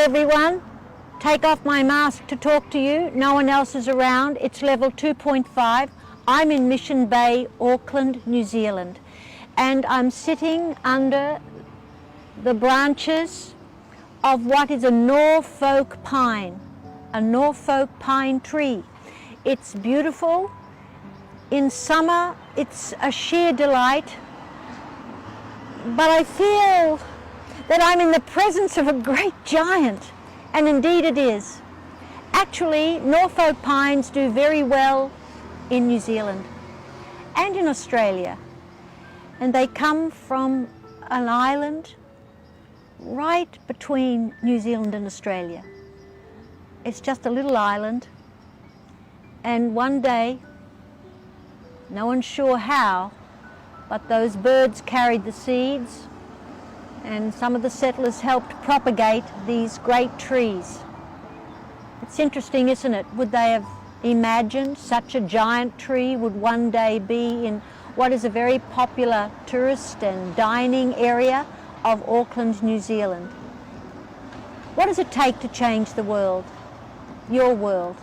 everyone. Take off my mask to talk to you. No one else is around. It's level 2.5. I'm in Mission Bay, Auckland, New Zealand. And I'm sitting under the branches of what is a Norfolk pine tree. It's beautiful. In summer, it's a sheer delight. But I feel that I'm in the presence of a great giant, and indeed it is. Actually, Norfolk pines do very well in New Zealand and in Australia, and they come from an island right between New Zealand and Australia. It's just a little island, and one day, no one's sure how, but those birds carried the seeds, and some of the settlers helped propagate these great trees. It's interesting, isn't it? Would they have imagined such a giant tree would one day be in what is a very popular tourist and dining area of Auckland, New Zealand? What does it take to change the world? Your world.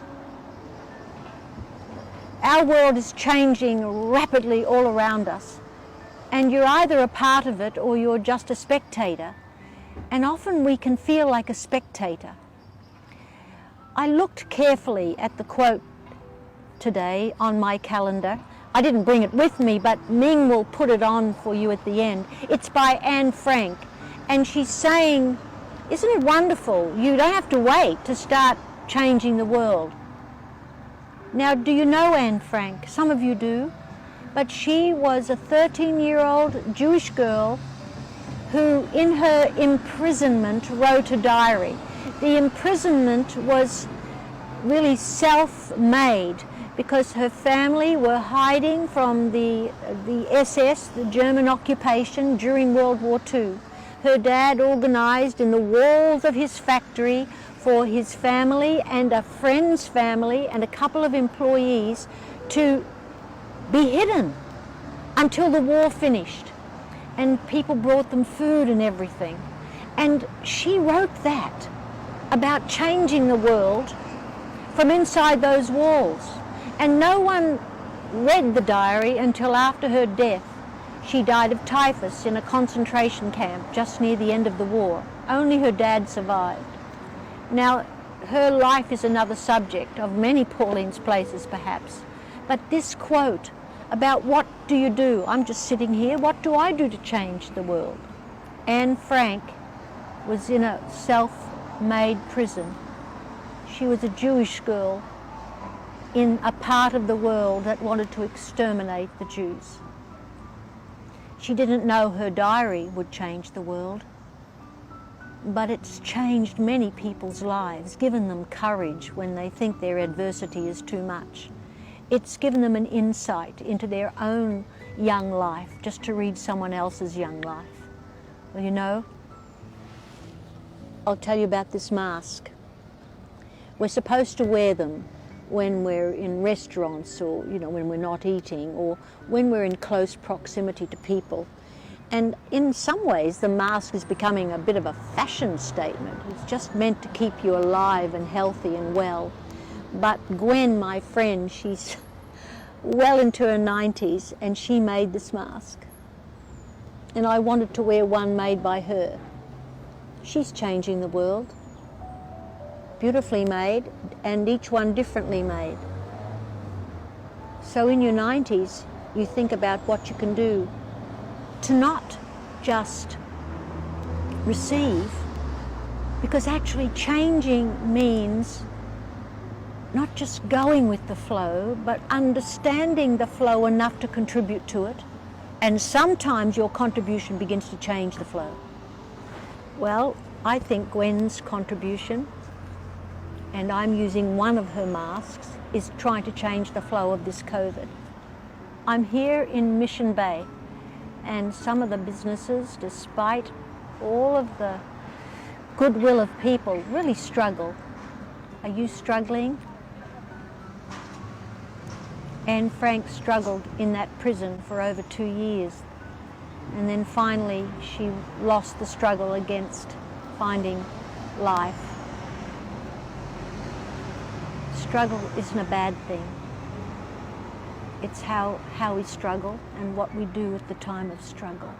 Our world is changing rapidly all around us. And you're either a part of it or you're just a spectator. And often we can feel like a spectator. I looked carefully at the quote today on my calendar. I didn't bring it with me, but Ming will put it on for you at the end. It's by Anne Frank. And she's saying, isn't it wonderful? You don't have to wait to start changing the world. Now, do you know Anne Frank? Some of you do. But she was a 13-year-old Jewish girl who, in her imprisonment, wrote a diary. The imprisonment was really self-made because her family were hiding from the SS, the German occupation, during World War II. Her dad organized in the walls of his factory for his family and a friend's family and a couple of employees to be hidden until the war finished, and people brought them food and everything. And she wrote that about changing the world from inside those walls, and no one read the diary until after her death. She died of typhus in a concentration camp just near the end of the war. Only her dad survived. Now, her life is another subject of many Pauline's places perhaps, but this quote about what do you do? I'm just sitting here. What do I do to change the world? Anne Frank was in a self-made prison. She was a Jewish girl in a part of the world that wanted to exterminate the Jews. She didn't know her diary would change the world, but it's changed many people's lives, given them courage when they think their adversity is too much. It's given them an insight into their own young life, just to read someone else's young life. Well, you know, I'll tell you about this mask. We're supposed to wear them when we're in restaurants or, you know, when we're not eating or when we're in close proximity to people. And in some ways, the mask is becoming a bit of a fashion statement. It's just meant to keep you alive and healthy and well. But Gwen, my friend, she's well into her 90s and she made this mask. And I wanted to wear one made by her. She's changing the world. Beautifully made, and each one differently made. So in your 90s, you think about what you can do to not just receive, because actually changing means not just going with the flow, but understanding the flow enough to contribute to it. And sometimes your contribution begins to change the flow. Well, I think Gwen's contribution, and I'm using one of her masks, is trying to change the flow of this COVID. I'm here in Mission Bay, and some of the businesses, despite all of the goodwill of people, really struggle. Are you struggling? Anne Frank struggled in that prison for over 2 years, and then finally she lost the struggle against finding life. struggle isn't a bad thing. It's how we struggle and what we do at the time of struggle.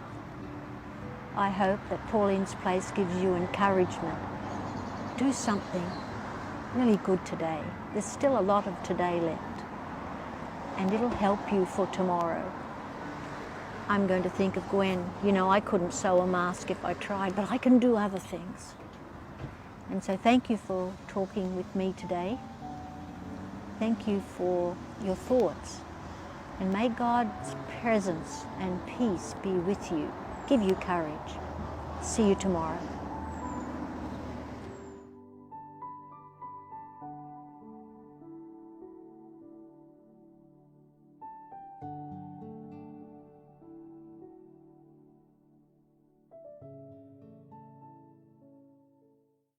I hope that Pauline's Place gives you encouragement. Do something really good today. There's still a lot of today left, and it'll help you for tomorrow. I'm going to think of Gwen. You know, I couldn't sew a mask if I tried, but I can do other things. And so thank you for talking with me today. Thank you for your thoughts. And may God's presence and peace be with you, give you courage. See you tomorrow.